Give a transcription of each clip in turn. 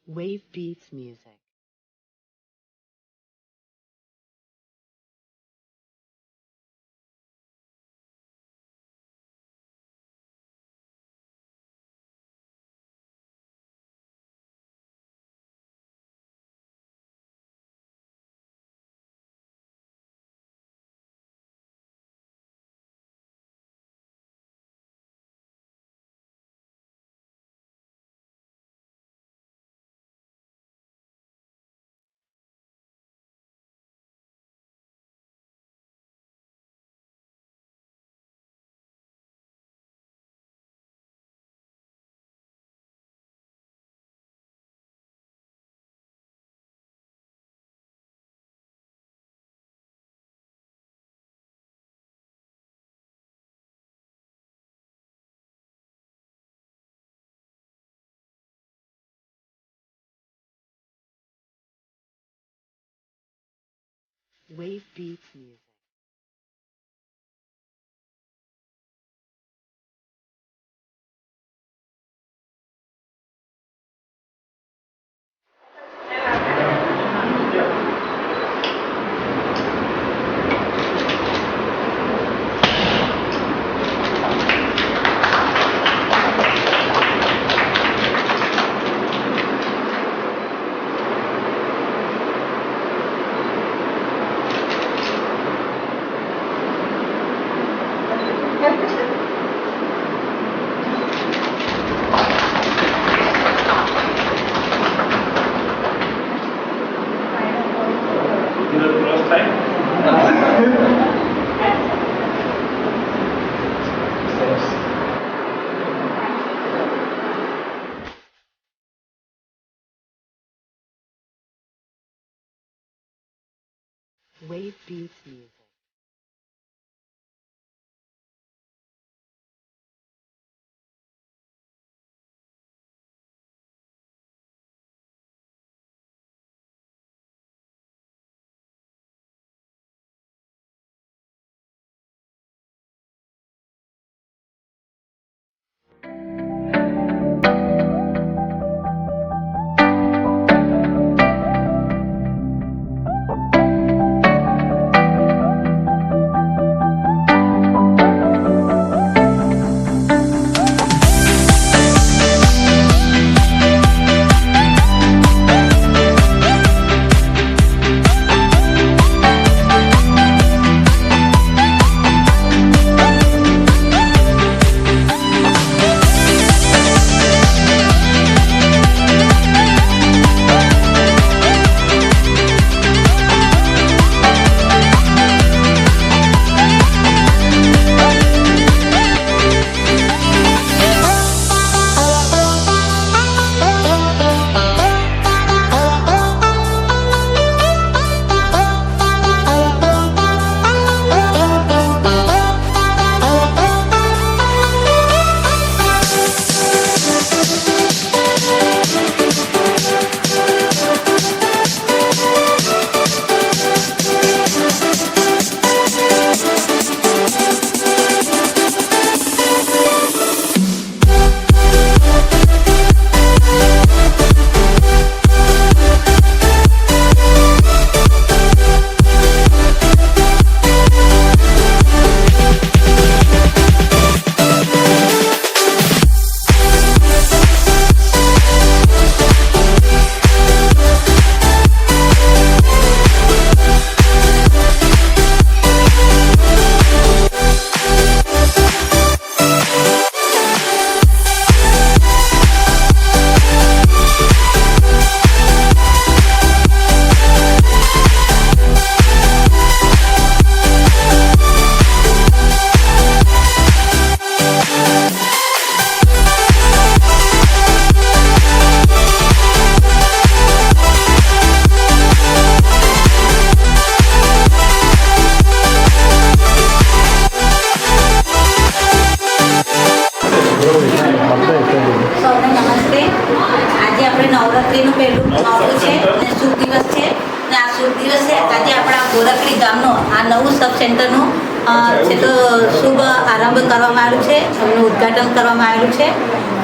Wave Beats music. Wave Beats music. Wave Beats music. નવરાત્રીનું પહેલું નોરતું છે અને શુભ દિવસ છે અને આ શુભ દિવસે આજે આપણા ગોરખડી ગામનો આ નવું સબ સેન્ટરનું છે તો શુભ આરંભ કરવામાં આવ્યું છે એમનું ઉદ્ઘાટન કરવામાં આવ્યું છે.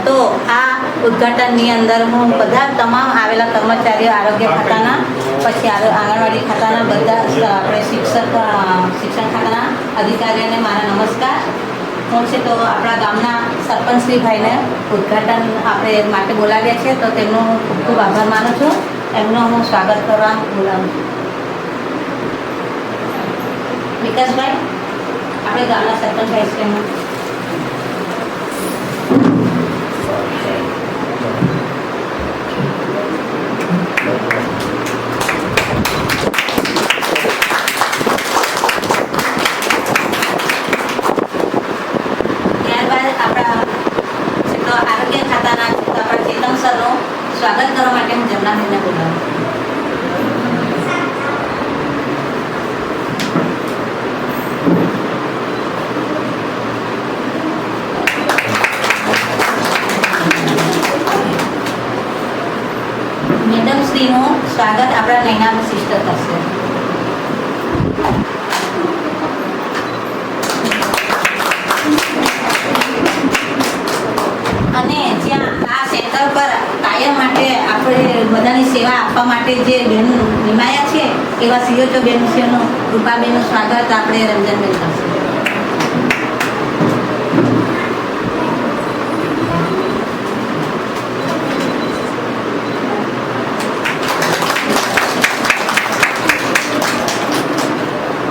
તો આ ઉદ્ઘાટનની અંદર હું બધા તમામ આવેલા કર્મચારીઓ આરોગ્ય ખાતાના, પછી આંગણવાડી ખાતાના બધા આપણે શિક્ષણ ખાતાના અધિકારીઓને મારા નમસ્કાર. હું છે તો આપણા ગામના સરપંચ શ્રીભાઈને ઉદ્ઘાટન આપણે માટે બોલાવ્યા છે, તો તેમનો હું ખૂબ ખૂબ આભાર માનું છું. એમનો હું સ્વાગત કરવા બોલાવું છું. વિકાસભાઈ, આપણે ગામના સરપંચભાઈ છે એમનું. આરોગ્ય ખાતાના આપણા ચેતન સરનું સ્વાગત કરવા માટે હું જમનાબેનને બોલાવું. મેડમ શ્રીનું સ્વાગત આપણા નૈના સિસ્ટર કરશે. અને જ્યાં આ સેન્ટર પર કાયમ માટે આપણે બધાની સેવા આપવા માટે જે બહેન નિમાયા છે એવા સીઓચો બેનનું રૂપાબેનનું સ્વાગત આપણે રંજનબેન કરશે.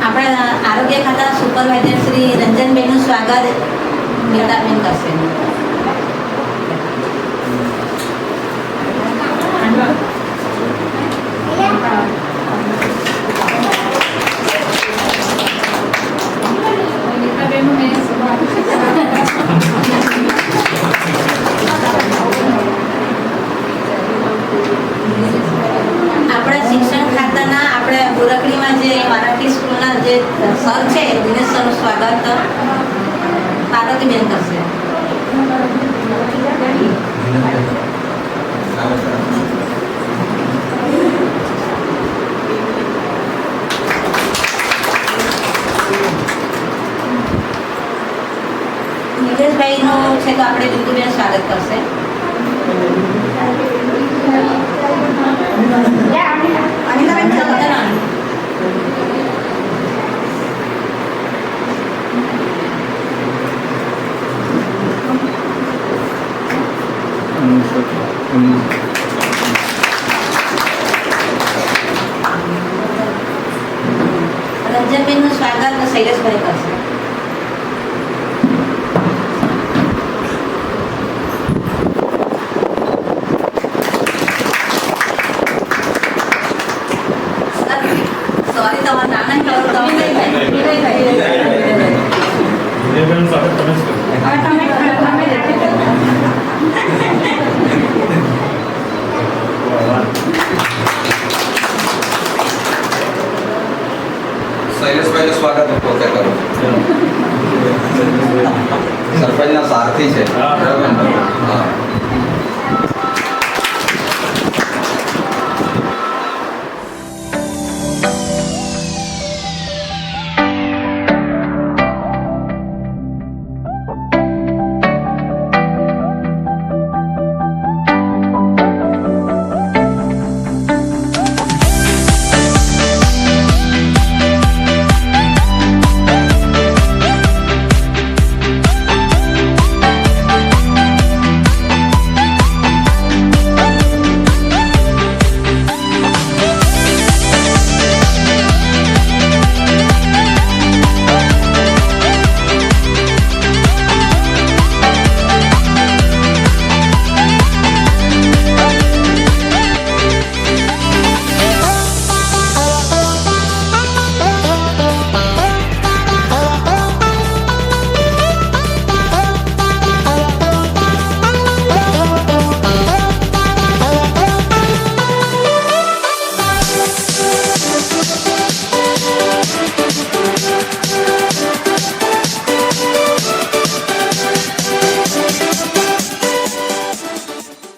આપણા આરોગ્ય ખાતા સુપરવાઇઝર શ્રી રંજનબેનનું સ્વાગત મીરાબેન કરશે. આપણા શિક્ષણ ખાતાના આપણે ગોરખડીમાં જે મરાઠી સ્કૂલના જે સર છે દિનેશ સરનું સ્વાગત પાર્વતીબેન કરશે. નિલેશભાઈનું છે તો આપણે બિંદુબેન સ્વાગત કરશે. રંજનબેનનું સ્વાગત શૈલેષભાઈ કરશે. સોરી, તમારું નામ નહીં ખબર, તમે વિનયભાઈ.